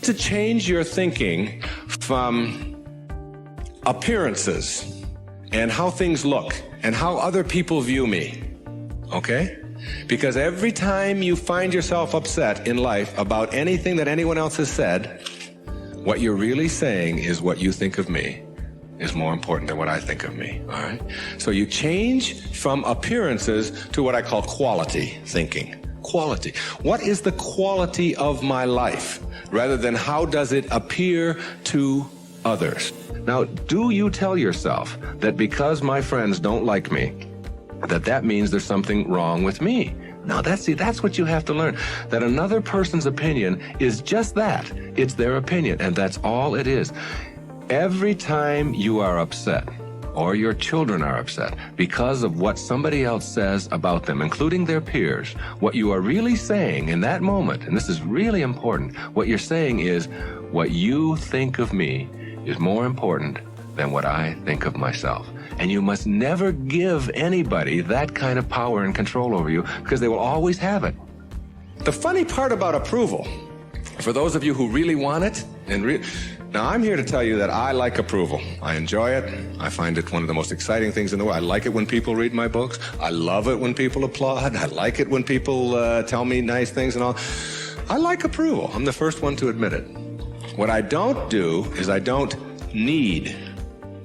to change your thinking from appearances and how things look and how other people view me, okay? Because every time you find yourself upset in life about anything that anyone else has said, what you're really saying is what you think of me is more important than what I think of me, all right? So you change from appearances to what I call quality thinking. Quality. What is the quality of my life, rather than how does it appear to others? Now, do you tell yourself that because my friends don't like me, that means there's something wrong with me? No, that's what you have to learn, that another person's opinion is just that. It's their opinion, and that's all it is. Every time you are upset, or your children are upset, because of what somebody else says about them, including their peers, what you are really saying in that moment, and this is really important, what you're saying is, what you think of me is more important than what I think of myself. And you must never give anybody that kind of power and control over you, because they will always have it. The funny part about approval, for those of you who really want it, now I'm here to tell you that I like approval. I enjoy it. I find it one of the most exciting things in the world. I like it when people read my books. I love it when people applaud. I like it when people tell me nice things and all. I like approval. I'm the first one to admit it. What I don't do is I don't need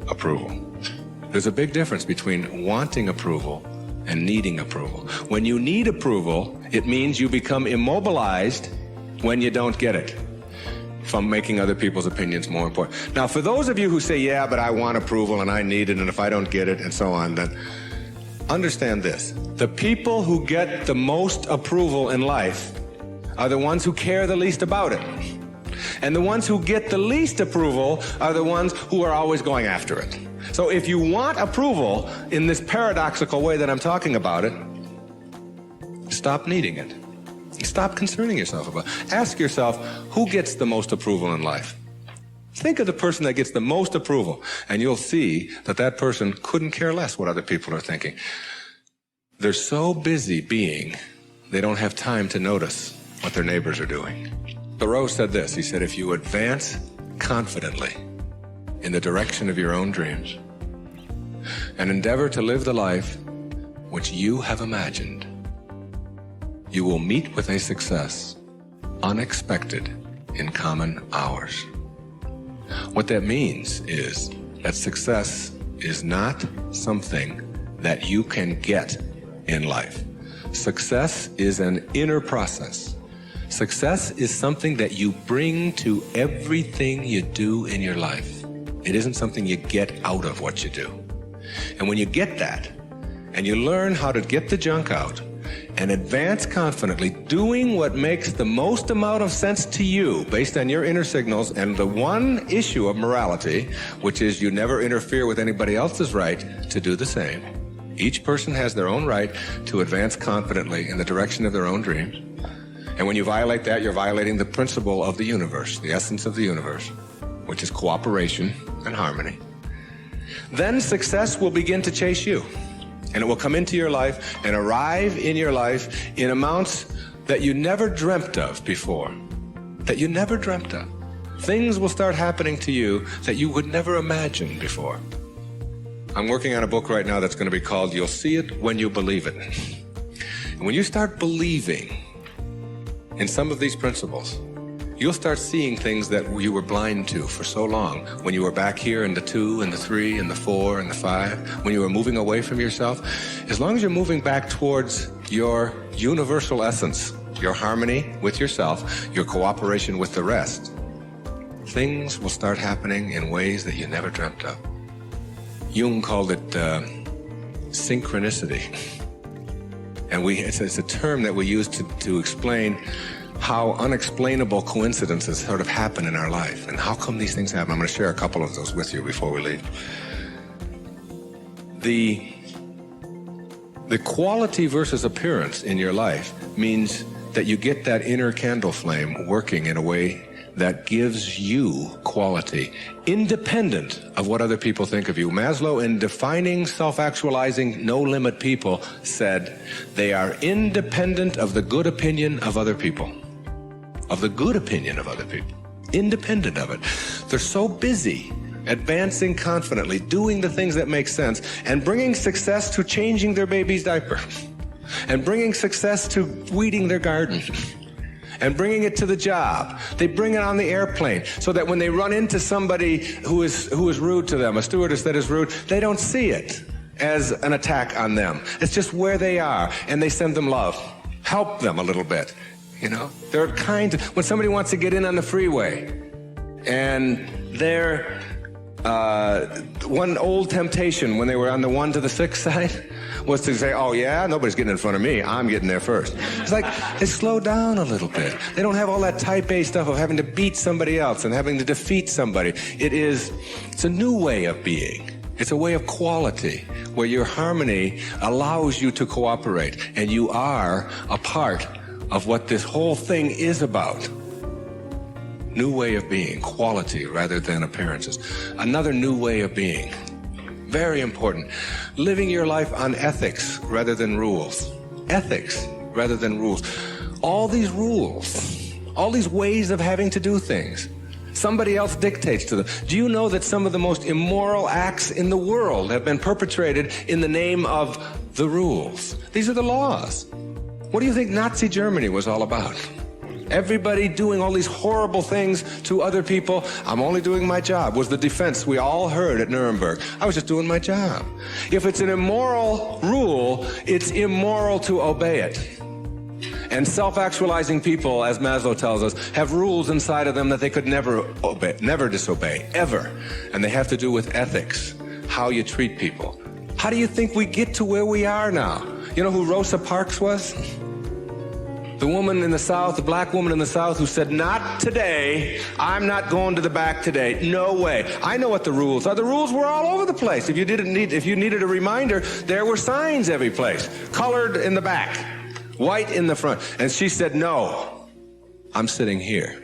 approval. There's a big difference between wanting approval and needing approval. When you need approval, it means you become immobilized when you don't get it, from making other people's opinions more important. Now, for those of you who say, yeah, but I want approval and I need it, and if I don't get it and so on, then understand this. The people who get the most approval in life are the ones who care the least about it. And the ones who get the least approval are the ones who are always going after it. So if you want approval in this paradoxical way that I'm talking about it, stop needing it. Stop concerning yourself about it. Ask yourself, who gets the most approval in life? Think of the person that gets the most approval, and you'll see that that person couldn't care less what other people are thinking. They're so busy being, they don't have time to notice what their neighbors are doing. Thoreau said this, he said, if you advance confidently in the direction of your own dreams and endeavor to live the life which you have imagined, you will meet with a success unexpected in common hours. What that means is that success is not something that you can get in life. Success is an inner process. Success is something that you bring to everything you do in your life. It isn't something you get out of what you do. And when you get that, and you learn how to get the junk out, and advance confidently, doing what makes the most amount of sense to you based on your inner signals and the one issue of morality, which is you never interfere with anybody else's right to do the same. Each person has their own right to advance confidently in the direction of their own dreams. And when you violate that, you're violating the principle of the universe, the essence of the universe, which is cooperation and harmony. Then success will begin to chase you. And it will come into your life and arrive in your life in amounts that you never dreamt of before. That you never dreamt of. Things will start happening to you that you would never imagine before. I'm working on a book right now that's going to be called You'll See It When You Believe It. And when you start believing in some of these principles, you'll start seeing things that you were blind to for so long. When you were back here in the 2 and the 3 and the 4 and the 5, when you were moving away from yourself, as long as you're moving back towards your universal essence, your harmony with yourself, your cooperation with the rest, things will start happening in ways that you never dreamt of. Jung called it synchronicity. And it's a term that we use to explain how unexplainable coincidences sort of happen in our life. And how come these things happen? I'm going to share a couple of those with you before we leave. The quality versus appearance in your life means that you get that inner candle flame working in a way that gives you quality, independent of what other people think of you. Maslow, in defining self-actualizing, no-limit people, said they are independent of the good opinion of other people. Of the good opinion of other people. independent of it. They're so busy advancing confidently, doing the things that make sense, and bringing success to changing their baby's diaper, and bringing success to weeding their garden, and bringing it to the job. They bring it on the airplane so that when they run into somebody who is rude to them, a stewardess that is rude, they don't see it as an attack on them. It's just where they are, and they send them love. Help them a little bit, you know? They're kind. When somebody wants to get in on the freeway, and they're one old temptation when they were on the 1 to the 6 side was to say, oh yeah, nobody's getting in front of me, I'm getting there first. It's like, they slow down a little bit. They don't have all that type A stuff of having to beat somebody else and having to defeat somebody. It's a new way of being. It's a way of quality where your harmony allows you to cooperate, and you are a part of what this whole thing is about. New way of being, quality rather than appearances. Another new way of being, very important. Living your life on ethics rather than rules. Ethics rather than rules. All these rules, all these ways of having to do things, somebody else dictates to them. Do you know that some of the most immoral acts in the world have been perpetrated in the name of the rules? These are the laws. What do you think Nazi Germany was all about? Everybody doing all these horrible things to other people. I'm only doing my job was the defense we all heard at Nuremberg. I was just doing my job. If it's an immoral rule, it's immoral to obey it. And self-actualizing people, as Maslow tells us, have rules inside of them that they could never obey, never disobey, ever. And they have to do with ethics, how you treat people. How do you think we get to where we are now? You know who Rosa Parks was? The woman in the South, the black woman in the South who said, not today, I'm not going to the back today, no way. I know what the rules are. The rules were all over the place. If you needed a reminder, there were signs every place, colored in the back, white in the front. And she said, no, I'm sitting here.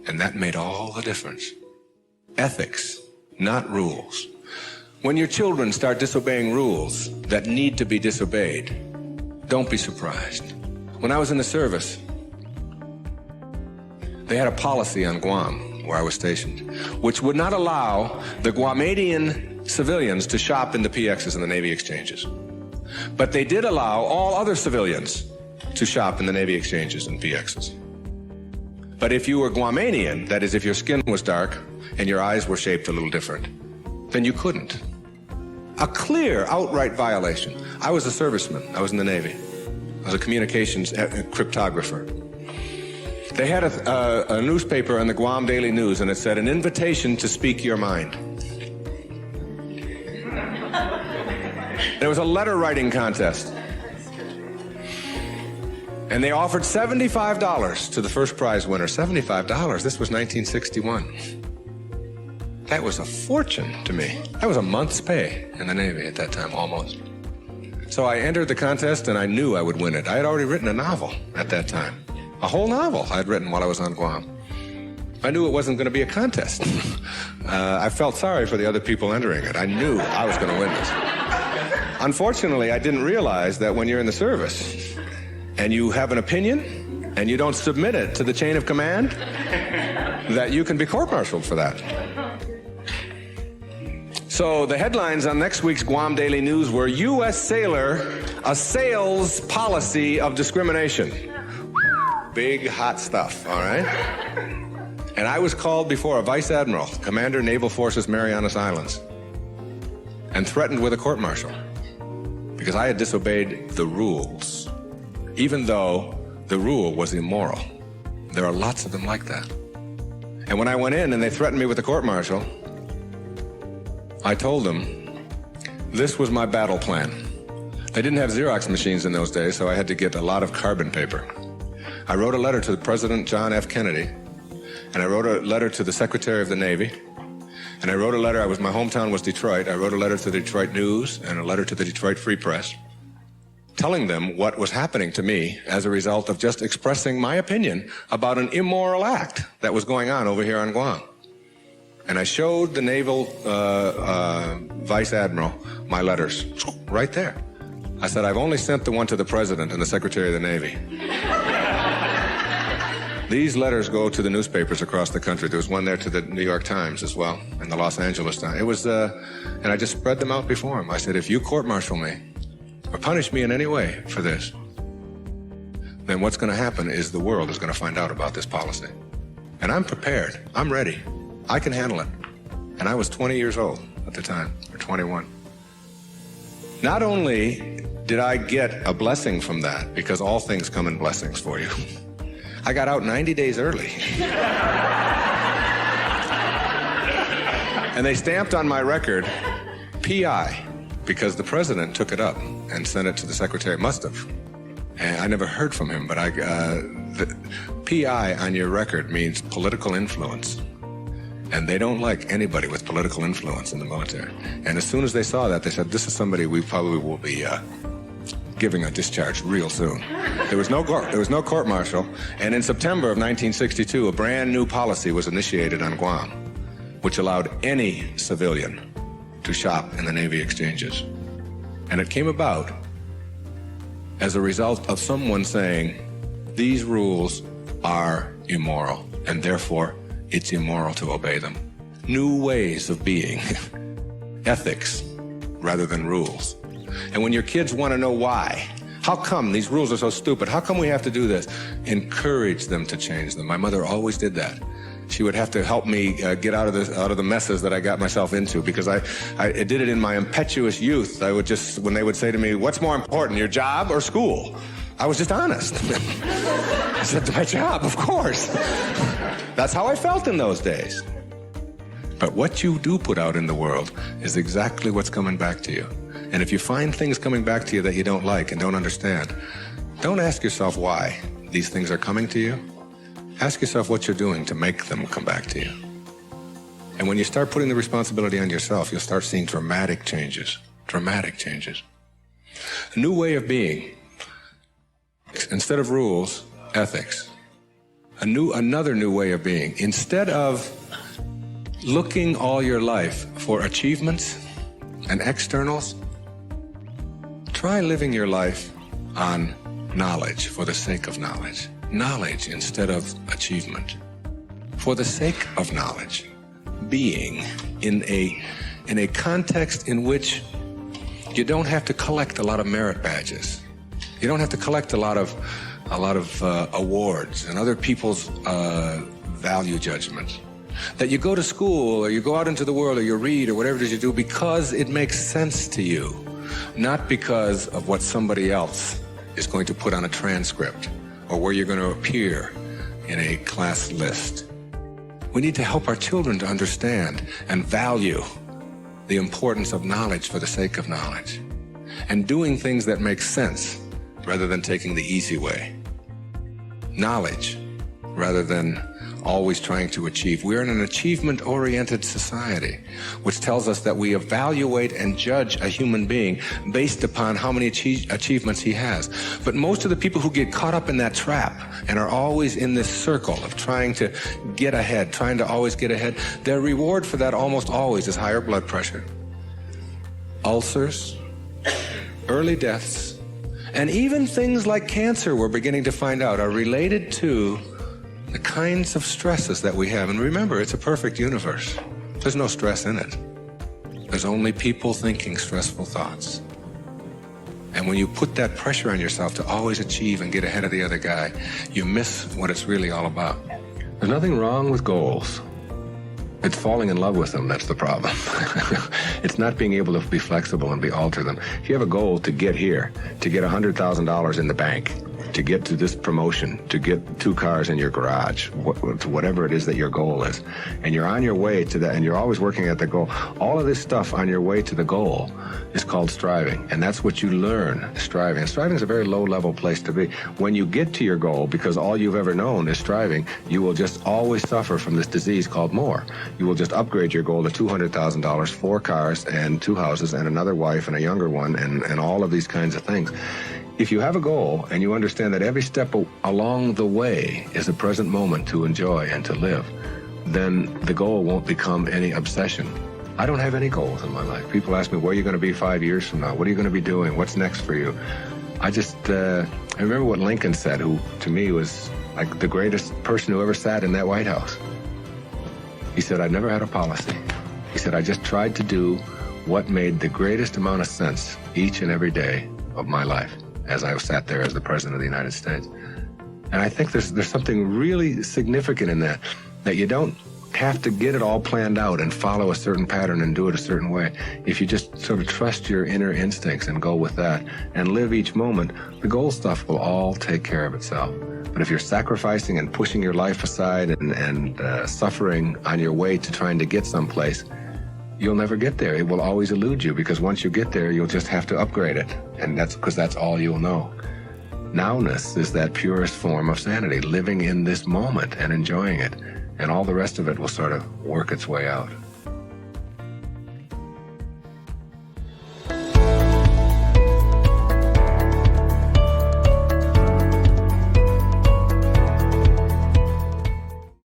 And that made all the difference. Ethics, not rules. When your children start disobeying rules that need to be disobeyed, don't be surprised. When I was in the service, they had a policy on Guam, where I was stationed, which would not allow the Guamanian civilians to shop in the PXs and the Navy exchanges. But they did allow all other civilians to shop in the Navy exchanges and PXs. But if you were Guamanian, that is, if your skin was dark and your eyes were shaped a little different, then you couldn't. A clear, outright violation. I was a serviceman. I was in the Navy. I was a communications cryptographer. They had a newspaper on the Guam Daily News, and it said, an invitation to speak your mind. There was a letter writing contest. And they offered $75 to the first prize winner. $75. This was 1961. That was a fortune to me. That was a month's pay in the Navy at that time, almost. So I entered the contest, and I knew I would win it. I had already written a novel at that time. A whole novel I had written while I was on Guam. I knew it wasn't going to be a contest. I felt sorry for the other people entering it. I knew I was going to win this. Unfortunately, I didn't realize that when you're in the service and you have an opinion and you don't submit it to the chain of command, that you can be court-martialed for that. So the headlines on next week's Guam Daily News were, U.S. sailor assails policy of discrimination. Big, hot stuff, all right? And I was called before a vice admiral, Commander Naval Forces Marianas Islands, and threatened with a court-martial because I had disobeyed the rules, even though the rule was immoral. There are lots of them like that. And when I went in and they threatened me with a court-martial, I told them this was my battle plan. They didn't have Xerox machines in those days, so I had to get a lot of carbon paper. I wrote a letter to President John F. Kennedy, and I wrote a letter to the Secretary of the Navy, and I wrote a letter, my hometown was Detroit, I wrote a letter to the Detroit News and a letter to the Detroit Free Press, telling them what was happening to me as a result of just expressing my opinion about an immoral act that was going on over here on Guam. And I showed the naval vice admiral my letters right there. I said, I've only sent the one to the president and the Secretary of the Navy. These letters go to the newspapers across the country. There was one there to the New York Times as well, and the Los Angeles Times. It was, and I just spread them out before him. I said, if you court-martial me or punish me in any way for this, then what's going to happen is the world is going to find out about this policy. And I'm prepared. I'm ready. I can handle it. And I was 20 years old at the time, or 21. Not only did I get a blessing from that, because all things come in blessings for you, I got out 90 days early. And they stamped on my record, P.I., because the president took it up and sent it to the secretary. Must have. And I never heard from him, but the P.I. on your record means political influence. And they don't like anybody with political influence in the military. And as soon as they saw that, they said, this is somebody we probably will be giving a discharge real soon. There was no court-martial, and in September of 1962, a brand new policy was initiated on Guam, which allowed any civilian to shop in the Navy exchanges. And it came about as a result of someone saying, these rules are immoral, and therefore it's immoral to obey them. New ways of being, ethics rather than rules. And when your kids want to know why, how come these rules are so stupid? How come we have to do this? Encourage them to change them. My mother always did that. She would have to help me get out of the messes that I got myself into, because I did it in my impetuous youth. I would just, when they would say to me, what's more important, your job or school? I was just honest. I said, my job, of course. That's how I felt in those days. But what you do put out in the world is exactly what's coming back to you. And if you find things coming back to you that you don't like and don't understand, don't ask yourself why these things are coming to you. Ask yourself what you're doing to make them come back to you. And when you start putting the responsibility on yourself, you'll start seeing dramatic changes. Dramatic changes. A new way of being. Instead of rules, ethics. Another new way of being. Instead of looking all your life for achievements and externals, try living your life on knowledge for the sake of knowledge. Knowledge instead of achievement. For the sake of knowledge. Being in a context in which you don't have to collect a lot of merit badges. You don't have to collect a lot of awards and other people's value judgments. That you go to school or you go out into the world or you read or whatever it is you do because it makes sense to you, not because of what somebody else is going to put on a transcript or where you're going to appear in a class list. We need to help our children to understand and value the importance of knowledge for the sake of knowledge and doing things that make sense rather than taking the easy way. Knowledge rather than always trying to achieve. We're in an achievement-oriented society, which tells us that we evaluate and judge a human being based upon how many achievements he has. But most of the people who get caught up in that trap and are always in this circle of trying to get ahead, trying to always get ahead, their reward for that almost always is higher blood pressure, ulcers, early deaths, and even things like cancer, we're beginning to find out, are related to the kinds of stresses that we have. And remember, it's a perfect universe. There's no stress in it. There's only people thinking stressful thoughts. And when you put that pressure on yourself to always achieve and get ahead of the other guy, you miss what it's really all about. There's nothing wrong with goals. It's falling in love with them that's the problem. It's not being able to be flexible and alter them. If you have a goal to get here, to get $100,000 in the bank, to get to this promotion, to get 2 cars in your garage, whatever it is that your goal is, and you're on your way to that, and you're always working at the goal, all of this stuff on your way to the goal is called striving, and that's what you learn, striving. And striving is a very low-level place to be. When you get to your goal, because all you've ever known is striving, you will just always suffer from this disease called more. You will just upgrade your goal to $200,000, 4 cars, and 2 houses, and another wife, and a younger one, and all of these kinds of things. If you have a goal and you understand that every step along the way is a present moment to enjoy and to live, then the goal won't become any obsession. I don't have any goals in my life. People ask me, where are you going to be 5 years from now? What are you going to be doing? What's next for you? I just I remember what Lincoln said, who to me was like the greatest person who ever sat in that White House. He said, I never had a policy. He said, I just tried to do what made the greatest amount of sense each and every day of my life as I sat there as the President of the United States. And I think there's something really significant in that you don't have to get it all planned out and follow a certain pattern and do it a certain way. If you just sort of trust your inner instincts and go with that and live each moment, the goal stuff will all take care of itself. But if you're sacrificing and pushing your life aside and suffering on your way to trying to get someplace, you'll never get there. It will always elude you, because once you get there, you'll just have to upgrade it. And that's because that's all you'll know. Nowness is that purest form of sanity, living in this moment and enjoying it. And all the rest of it will sort of work its way out.